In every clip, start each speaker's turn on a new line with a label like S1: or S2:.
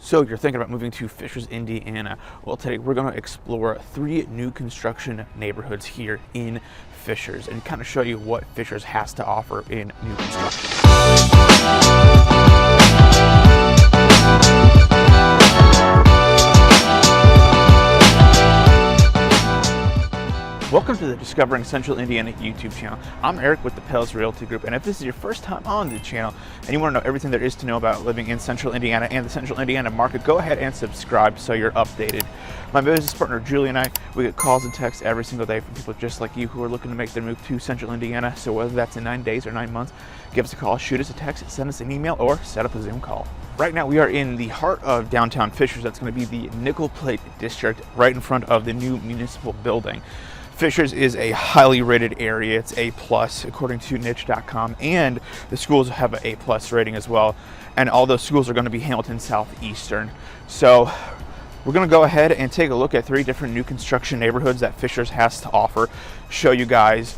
S1: So you're thinking about moving to Fishers, Indiana. Well, today we're going to explore 3 new construction neighborhoods here in Fishers and kind of show you what Fishers has to offer in new construction. Welcome to the Discovering Central Indiana YouTube channel. I'm Eric with the Pels Realty Group, and if this is your first time on the channel and you want to know everything there is to know about living in Central Indiana and the Central Indiana market, go ahead and subscribe so you're updated. My business partner Julie and I, we get calls and texts every single day from people just like you who are looking to make their move to Central Indiana. So whether that's in 9 days or 9 months, give us a call, shoot us a text, send us an email, or set up a Zoom call. Right now we are in the heart of downtown Fishers. That's going to be the Nickel Plate District right in front of the new municipal building. Fishers is a highly rated area. It's A+ according to niche.com, and the schools have an A+ rating as well. And all those schools are going to be Hamilton Southeastern. So we're going to go ahead and take a look at 3 different new construction neighborhoods that Fishers has to offer, show you guys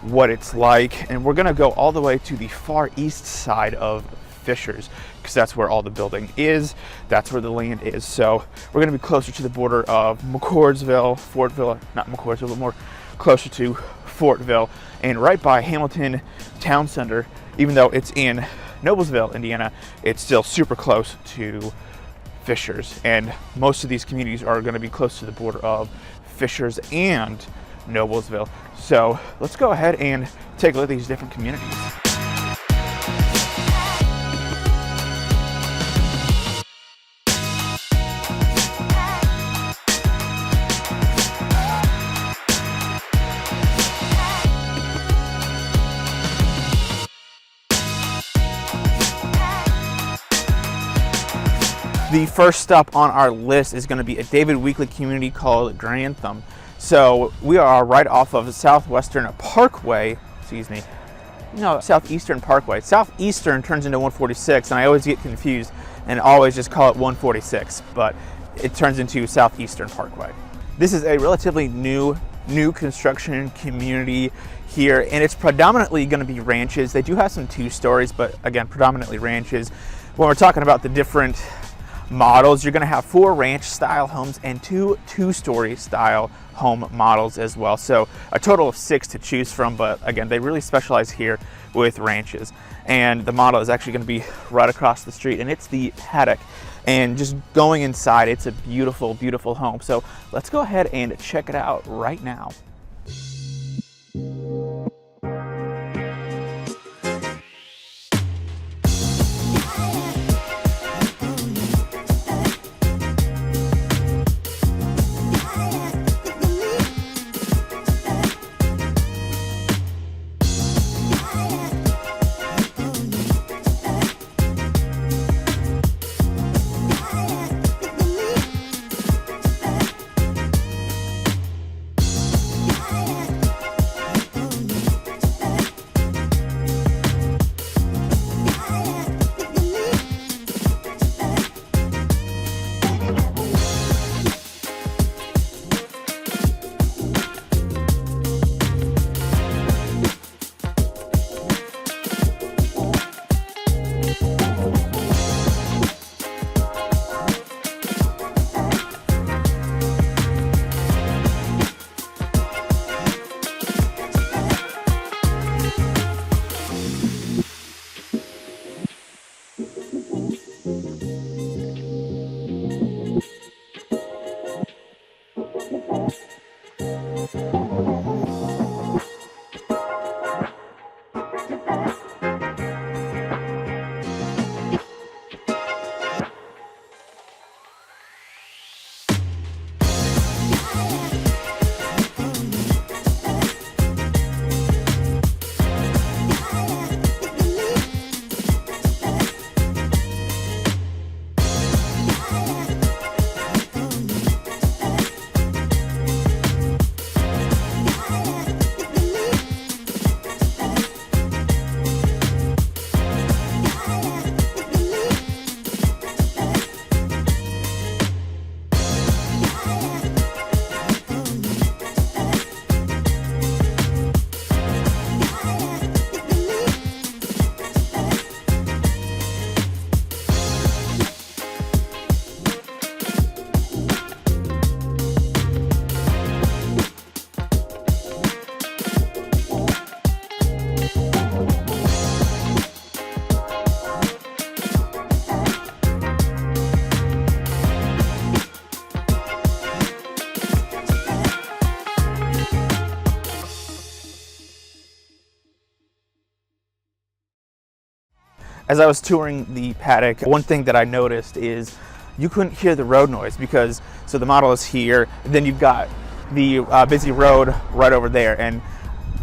S1: what it's like, and we're going to go all the way to the far east side of Fishers because that's where all the building is, that's where the land is. So we're going to be closer to the border of McCordsville, Fortville, not McCordsville, but more closer to Fortville, and right by Hamilton Town Center. Even though it's in Noblesville, Indiana, it's still super close to Fishers, and most of these communities are going to be close to the border of Fishers and Noblesville. So let's go ahead and take a look at these different communities. The first stop on our list is going to be a David Weekley community called Grantham. So we are right off of Southeastern Parkway, Southeastern Parkway. Southeastern turns into 146, and I always get confused and always just call it 146, but it turns into Southeastern Parkway. This is a relatively new construction community here, and it's predominantly going to be ranches. They do have some 2 stories, but again, predominantly ranches. When we're talking about the different models, you're going to have 4 ranch style homes and 2 2-story style home models as well. So a total of 6 to choose from, but again, they really specialize here with ranches. And the model is actually going to be right across the street, and it's the Paddock. And just going inside, it's a beautiful, beautiful home. So let's go ahead and check it out right now. As I was touring the Paddock, one thing that I noticed is you couldn't hear the road noise because, so the model is here, then you've got the busy road right over there, and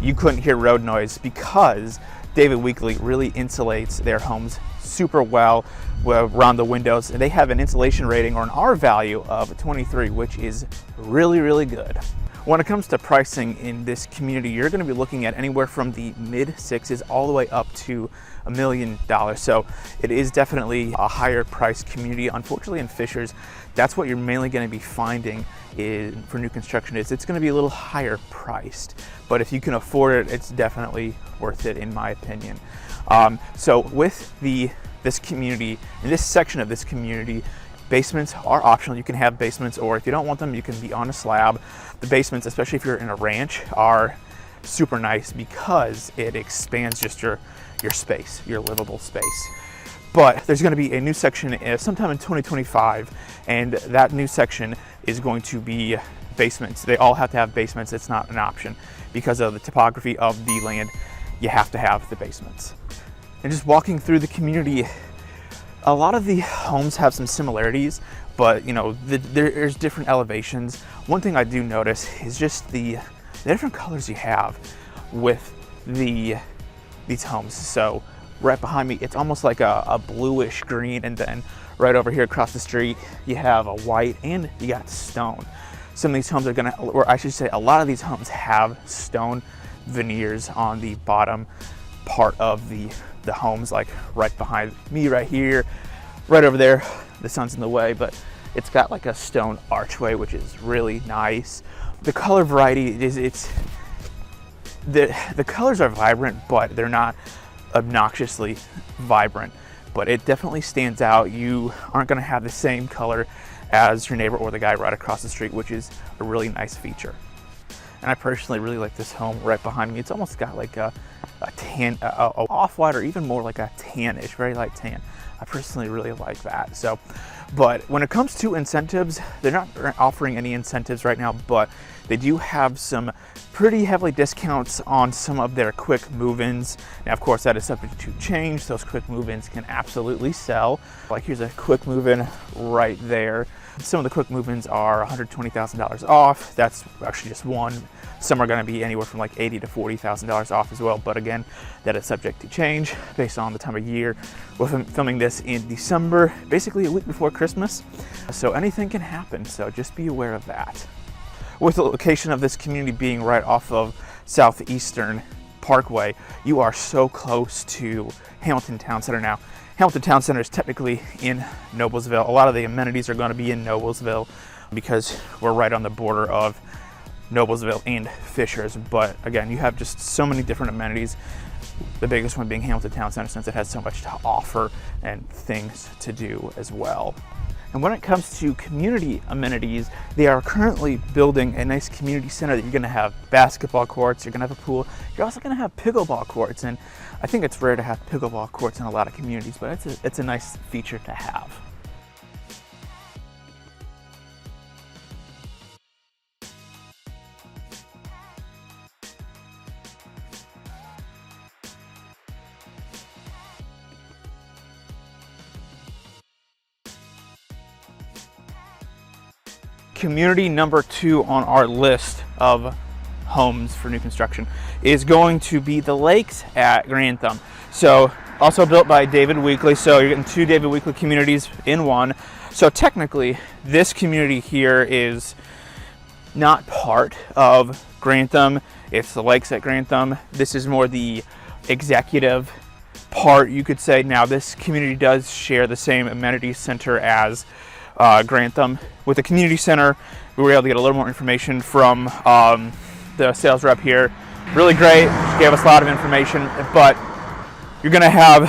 S1: you couldn't hear road noise because David Weekley really insulates their homes super well around the windows, and they have an insulation rating, or an R value, of 23, which is really, really good. When it comes to pricing in this community, you're going to be looking at anywhere from the mid sixes all the way up to $1 million. So it is definitely a higher priced community. Unfortunately, in Fishers, that's what you're mainly going to be finding for new construction. It's going to be a little higher priced, but if you can afford it, it's definitely worth it, in my opinion. So with this community, in this section of this community, basements are optional. You can have basements, or if you don't want them, you can be on a slab. The basements, especially if you're in a ranch, are super nice because it expands just your space, your livable space. But there's going to be a new section sometime in 2025, and that new section is going to be basements. They all have to have basements. It's not an option because of the topography of the land. You have to have the basements. And just walking through the community, a lot of the homes have some similarities, but you know, there's different elevations. One thing I do notice is just the different colors you have with these homes. So right behind me, it's almost like a bluish green, and then right over here across the street, you have a white, and you got stone. Some of these homes are gonna, or I should say, a lot of these homes have stone veneers on the bottom part of the homes, like right behind me right here, right over there. The sun's in the way, but it's got like a stone archway, which is really nice. The color variety is, the colors are vibrant, but they're not obnoxiously vibrant, but it definitely stands out. You aren't going to have the same color as your neighbor or the guy right across the street, which is a really nice feature. And I personally really like this home right behind me. It's almost got like a tan, a off-white, or even more like a tannish, very light tan. I personally really like that. So, but when it comes to incentives, they're not offering any incentives right now, but they do have some pretty heavily discounts on some of their quick move-ins. Now, of course, that is subject to change. Those quick move-ins can absolutely sell. Like, here's a quick move-in right there. Some of the quick move-ins are $120,000 off. That's actually just one. Some are going to be anywhere from like $80,000 to $40,000 off as well. But again, that is subject to change based on the time of year. We're filming this in December, basically a week before Christmas. So anything can happen. So just be aware of that. With the location of this community being right off of Southeastern Parkway, you are so close to Hamilton Town Center now. Hamilton Town Center is technically in Noblesville. A lot of the amenities are going to be in Noblesville because we're right on the border of Noblesville and Fishers. But again, you have just so many different amenities. The biggest one being Hamilton Town Center, since it has so much to offer and things to do as well. And when it comes to community amenities, they are currently building a nice community center that you're going to have basketball courts, you're going to have a pool, you're also going to have pickleball courts. And I think it's rare to have pickleball courts in a lot of communities, but it's a nice feature to have. Community number 2 on our list of homes for new construction is going to be the Lakes at Grantham. So also built by David Weekley. So you're getting 2 David Weekley communities in one. So technically this community here is not part of Grantham. It's the Lakes at Grantham. This is more the executive part, you could say. Now this community does share the same amenity center as Grantham. With the community center, we were able to get a little more information from the sales rep here. Really great, she gave us a lot of information, but you're gonna have,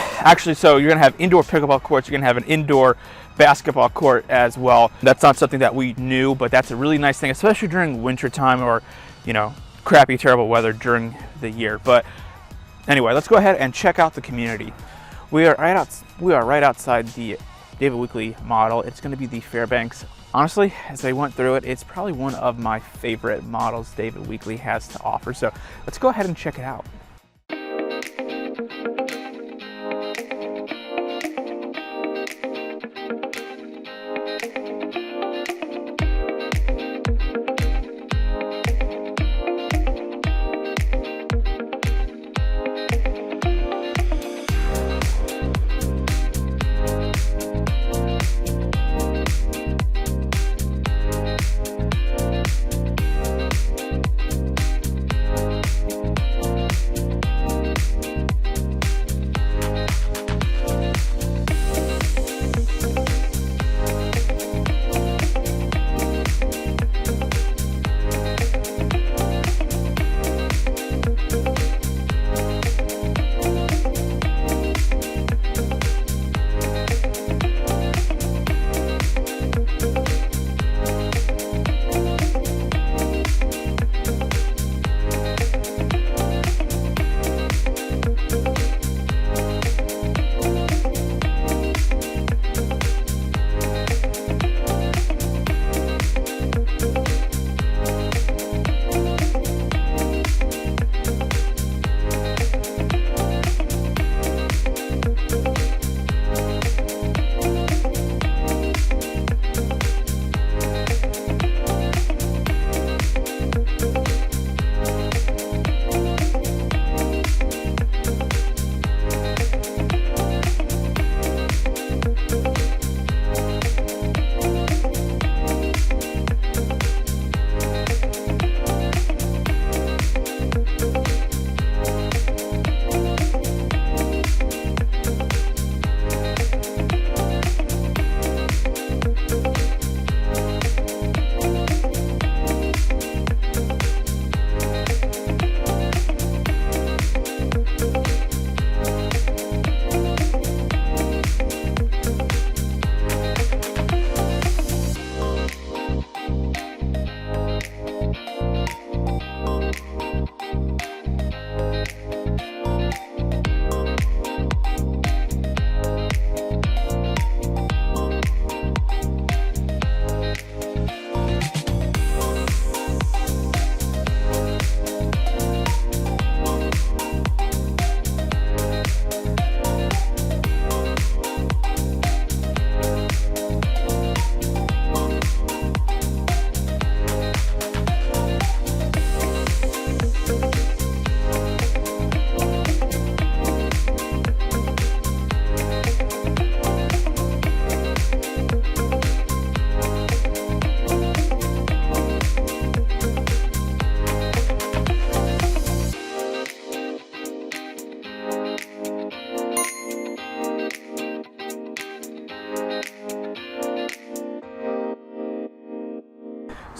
S1: you're gonna have indoor pickleball courts, you're gonna have an indoor basketball court as well. That's not something that we knew, but that's a really nice thing, especially during winter time, or, you know, crappy, terrible weather during the year. But anyway, let's go ahead and check out the community. We are right outside the David Weekley model. It's going to be the Fairbanks. Honestly, as I went through it, it's probably one of my favorite models David Weekley has to offer. So let's go ahead and check it out.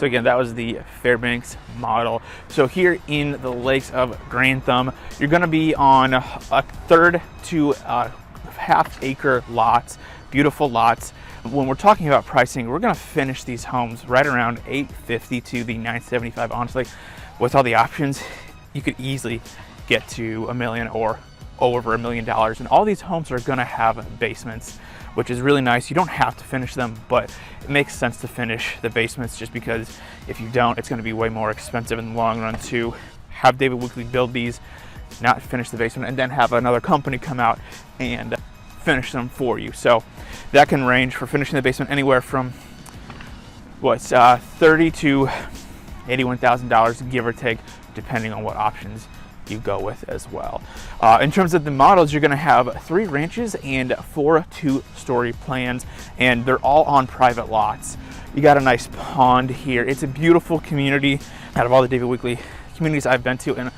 S1: So again, that was the Fairbanks model. So here in the lakes of Grantham, you're gonna be on a 1/3 to half-acre lots, beautiful lots. When we're talking about pricing, we're gonna finish these homes right around $850 to the $975. Honestly, with all the options, you could easily get to $1 million or over $1 million. And all these homes are gonna have basements, which is really nice. You don't have to finish them, but it makes sense to finish the basements, just because if you don't, it's gonna be way more expensive in the long run to have David Weekley build these, not finish the basement, and then have another company come out and finish them for you. So that can range for finishing the basement anywhere from $30,000 to $81,000, give or take, depending on what options you go with as well. In terms of the models, you're going to have 3 ranches and 4 2-story plans, and they're all on private lots. You got a nice pond here. It's a beautiful community. Out of all the David Weekley communities I've been to, and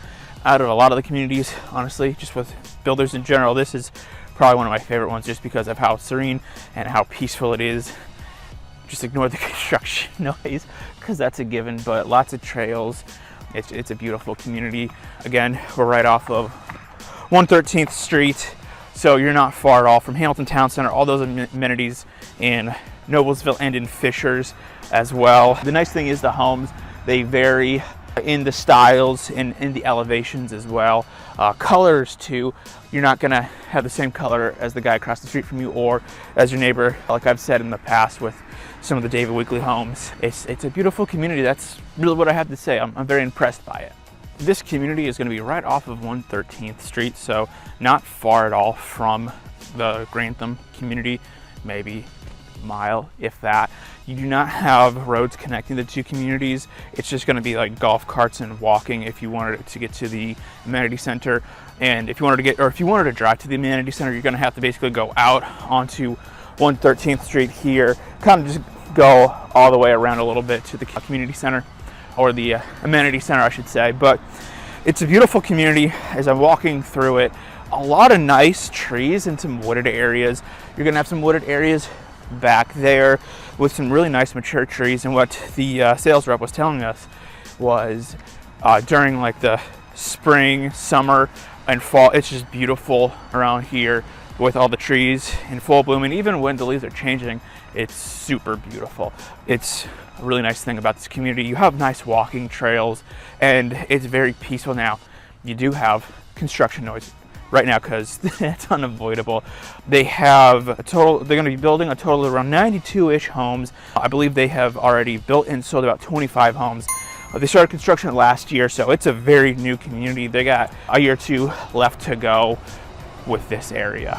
S1: out of a lot of the communities, honestly, just with builders in general, this is probably one of my favorite ones, just because of how serene and how peaceful it is. Just ignore the construction noise, because that's a given, but lots of trails. It's a beautiful community. Again, we're right off of 113th Street, so you're not far at all from Hamilton Town Center, all those amenities in Noblesville and in Fishers as well. The nice thing is the homes, they vary in the styles and in the elevations as well. Colors too, you're not gonna have the same color as the guy across the street from you or as your neighbor, like I've said in the past with some of the David Weekley homes. It's a beautiful community. That's really what I have to say. I'm very impressed by it. This community is going to be right off of 113th Street, so not far at all from the Grantham community, maybe a mile, if that. You do not have roads connecting the two communities. It's just going to be like golf carts and walking if you wanted to get to the amenity center. And if you wanted to drive to the amenity center, you're going to have to basically go out onto 113th Street here, kind of just go all the way around a little bit to the community center, or the amenity center, I should say. But it's a beautiful community. As I'm walking through it, a lot of nice trees and some wooded areas. You're gonna have some wooded areas back there with some really nice mature trees. And what the sales rep was telling us was during like the spring, summer, and fall, it's just beautiful around here with all the trees in full bloom, and even when the leaves are changing, it's super beautiful. It's a really nice thing about this community. You have nice walking trails, and it's very peaceful. Now, you do have construction noise right now because it's unavoidable. They have a total, they're going to be building a total of around 92-ish homes. I believe they have already built and sold about 25 homes. They started construction last year, so it's a very new community. They got a year or two left to go with this area.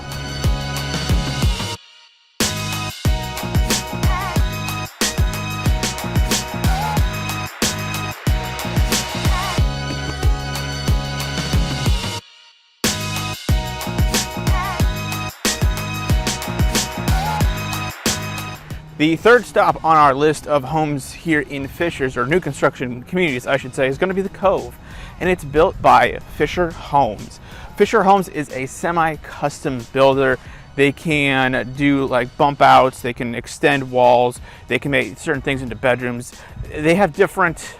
S1: The third stop on our list of homes here in Fishers, or new construction communities, I should say, is going to be the Cove, and it's built by Fisher Homes. Fisher Homes is a semi-custom builder. They can do like bump outs, they can extend walls, they can make certain things into bedrooms. They have different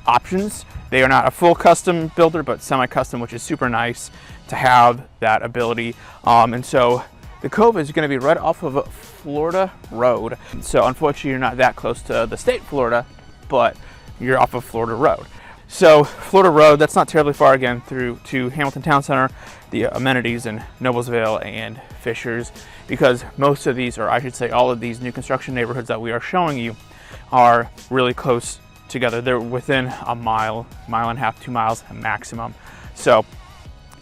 S1: options. They are not a full custom builder, but semi-custom, which is super nice to have that ability. And so the Cove is going to be right off of Florida Road. So unfortunately, you're not that close to the state Florida, but you're off of Florida Road. So Florida Road, that's not terribly far again through to Hamilton Town Center, the amenities in Noblesville and Fishers, because most of these, or I should say all of these new construction neighborhoods that we are showing you are really close together. They're within a mile, mile and a half, 2 miles maximum. So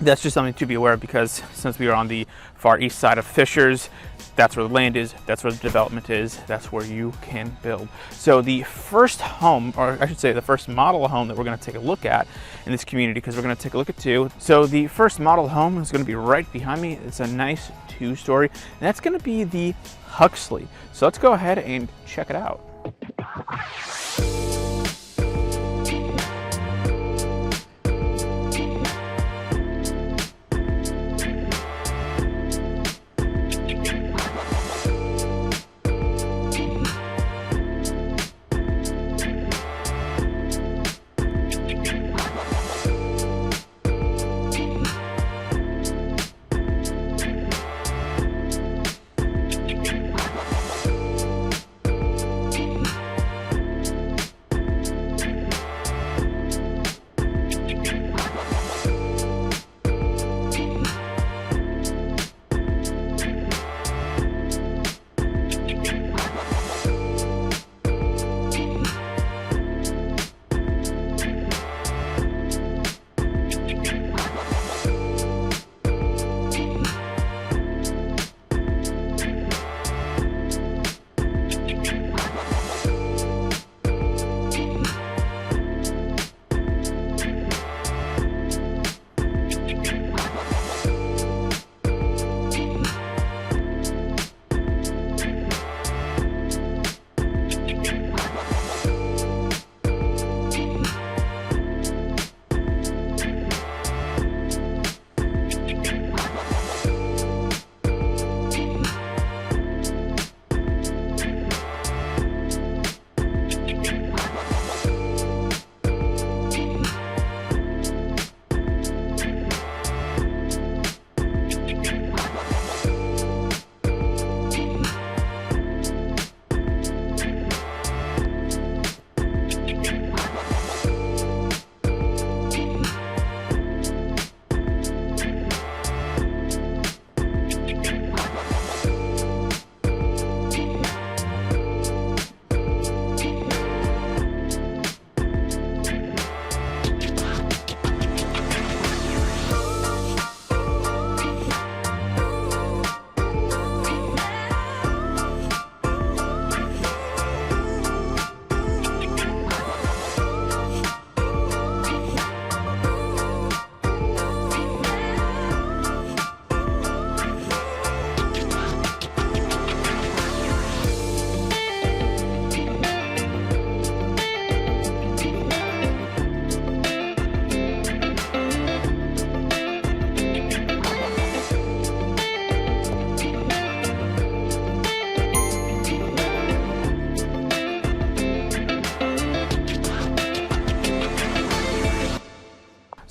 S1: that's just something to be aware of, because since we are on the far east side of Fishers, that's where the land is, that's where the development is, that's where you can build. So the first home, or I should say the first model home that we're going to take a look at in this community, because we're going to take a look at two. So the first model home is going to be right behind me. It's a nice 2-story, and that's going to be the Huxley. So let's go ahead and check it out.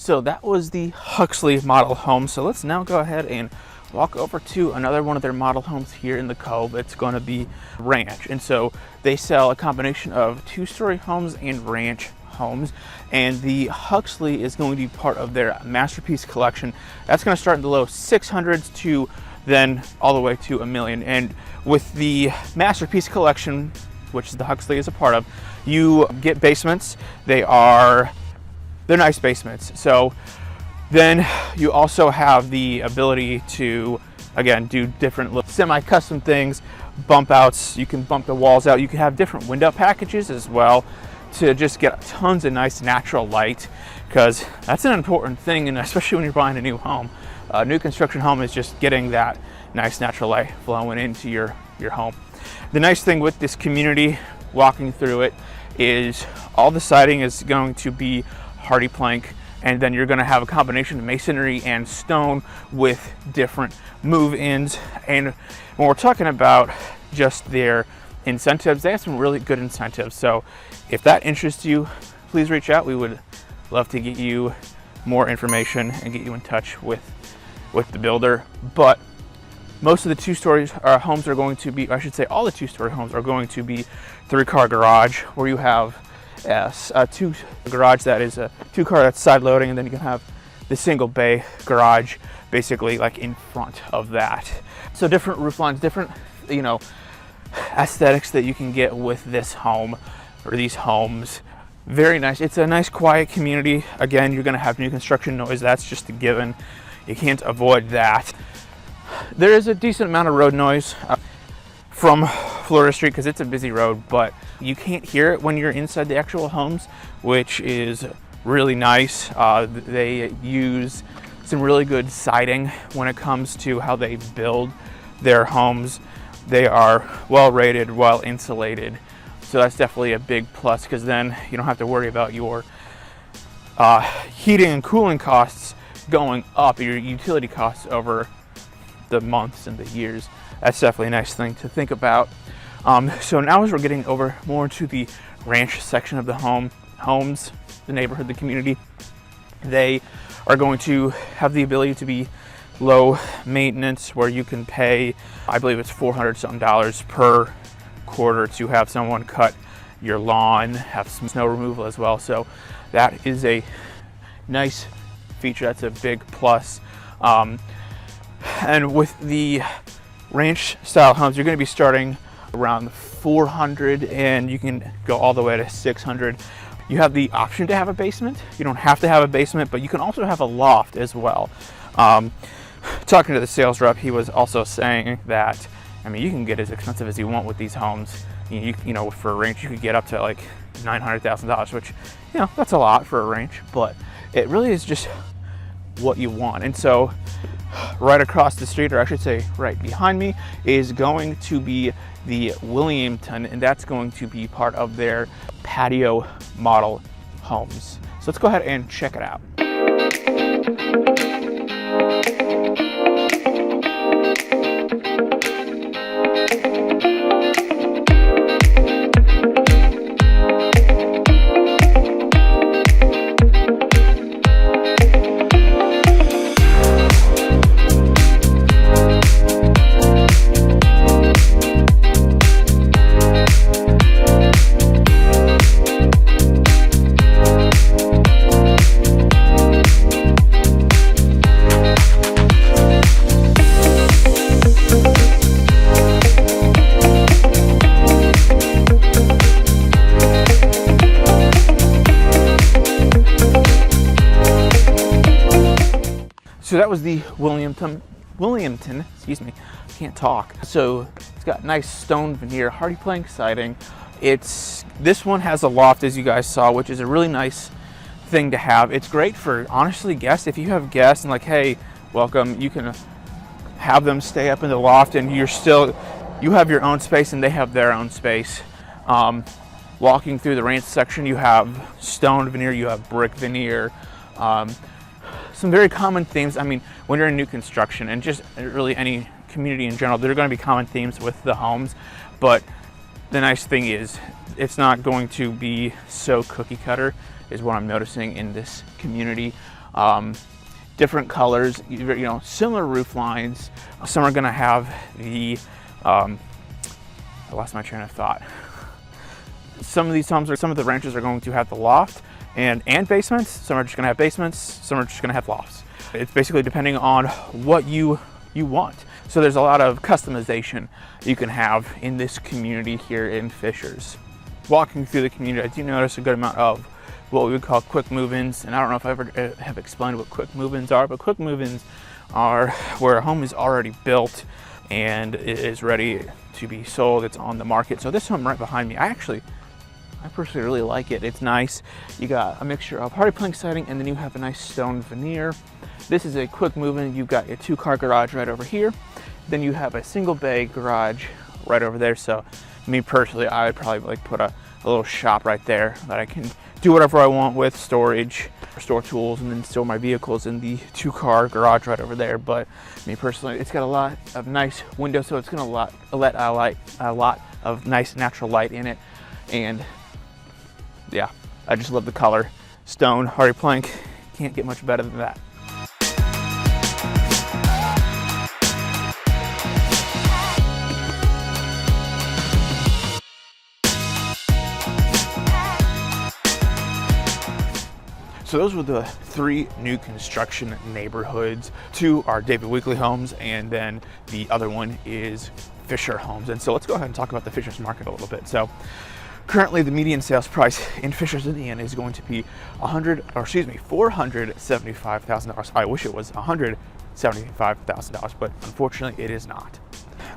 S1: So that was the Huxley model home. So let's now go ahead and walk over to another one of their model homes here in the Cove. It's going to be ranch. And so they sell a combination of 2-story homes and ranch homes. And the Huxley is going to be part of their masterpiece collection. That's going to start in the low 600s to then all the way to $1 million. And with the masterpiece collection, which the Huxley is a part of, you get basements. They're nice basements. So then you also have the ability to, again, do different semi-custom things, bump outs. You can bump the walls out. You can have different window packages as well to just get tons of nice natural light, because that's an important thing, and especially when you're buying a new home. A new construction home is just getting that nice natural light flowing into your home. The nice thing with this community, walking through it, is all the siding is going to be hardy plank, and then you're going to have a combination of masonry and stone with different move-ins. And when we're talking about just their incentives, they have some really good incentives. So if that interests you, please reach out. We would love to get you more information and get you in touch with the builder. But most of the 2-story homes are going to be, I should say all the 2-story homes are going to be 3-car garage, where you have a garage that is a 2-car that's side loading, and then you can have the single bay garage basically like in front of that. So different roof lines, different, aesthetics that you can get with this home or these homes. Very nice. It's a nice quiet community. Again, you're going to have new construction noise. That's just a given. You can't avoid that. There is a decent amount of road noise from Florida Street because it's a busy road, but you can't hear it when you're inside the actual homes, which is really nice. They use some really good siding when it comes to how they build their homes. They are well rated, well insulated. So that's definitely a big plus, because then you don't have to worry about your heating and cooling costs going up, your utility costs over the months and the years. That's definitely a nice thing to think about. So now as we're getting over more into the ranch section of the homes, the neighborhood, the community, they are going to have the ability to be low maintenance, where you can pay, I believe it's $400 something per quarter to have someone cut your lawn, have some snow removal as well. So that is a nice feature. That's a big plus. And with the ranch style homes, you're going to be starting around 400, and you can go all the way to 600. You have the option to have a basement. You don't have to have a basement, but you can also have a loft as well. Talking to the sales rep, he was also saying that, you can get as expensive as you want with these homes. For a ranch, you could get up to like $900,000, which, that's a lot for a ranch, but it really is just what you want. And so right across the street, or I should say right behind me, is going to be the Williamton, and that's going to be part of their patio model homes. So let's go ahead and check it out. So that was the Williamton, excuse me, can't talk. So it's got nice stone veneer, hardy plank siding. This one has a loft, as you guys saw, which is a really nice thing to have. It's great for, honestly, guests. If you have guests and like, hey, welcome, you can have them stay up in the loft, and you have your own space and they have their own space. Walking through the ranch section, you have stone veneer, you have brick veneer. Some very common themes. When you're in new construction, and just really any community in general, there are going to be common themes with the homes, but the nice thing is it's not going to be so cookie cutter, is what I'm noticing in this community. different colors, similar roof lines. Some are gonna have the, I lost my train of thought. Some of the ranches are going to have the loft and basements. Some are just gonna have basements, some are just gonna have lofts. It's basically depending on what you want. So there's a lot of customization you can have in this community here in Fishers. Walking through the community, I do notice a good amount of what we would call quick move-ins, and I don't know if I ever have explained what quick move-ins are, but quick move-ins are where a home is already built and it is ready to be sold. It's on the market. So this home right behind me, I personally really like it. It's nice. You got a mixture of hardy plank siding, and then you have a nice stone veneer. This is a quick move-in. You've got a 2-car garage right over here. Then you have a single bay garage right over there. So me personally, I would probably like put a little shop right there that I can do whatever I want with, storage, store tools, and then store my vehicles in the 2-car garage right over there. But me personally, it's got a lot of nice windows, so it's gonna let a lot of nice natural light in it. And yeah, I just love the color. Stone, hardy plank, can't get much better than that. So those were the 3 new construction neighborhoods. 2 are David Weekley homes, and then the other one is Fisher homes. And so let's go ahead and talk about the Fishers market a little bit. So currently the median sales price in Fishers, Indiana is going to be $475,000. I wish it was $175,000, but unfortunately it is not.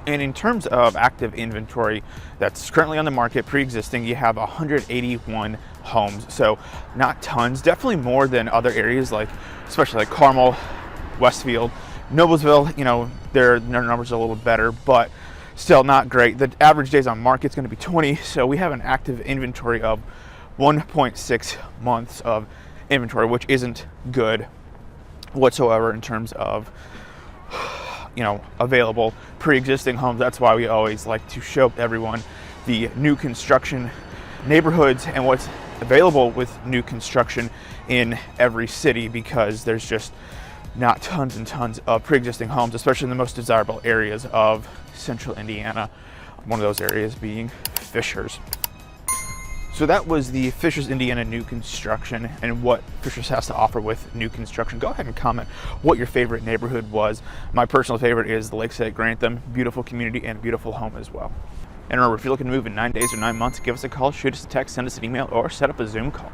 S1: And in terms of active inventory that's currently on the market, pre-existing, you have 181 homes. So not tons, definitely more than other areas, like especially like Carmel, Westfield, Noblesville. Their numbers are a little better, but still not great. The average days on market is going to be 20. So we have an active inventory of 1.6 months of inventory, which isn't good whatsoever in terms of available pre-existing homes. That's why we always like to show everyone the new construction neighborhoods and what's available with new construction in every city, because there's just not tons and tons of pre-existing homes, especially in the most desirable areas of central Indiana, one of those areas being Fishers. So that was the Fishers, Indiana new construction and what Fishers has to offer with new construction. Go ahead and comment what your favorite neighborhood was. My personal favorite is the Lakeside Grantham. Beautiful community and beautiful home as well. And remember, if you're looking to move in 9 days or 9 months, give us a call, shoot us a text, send us an email, or set up a Zoom call.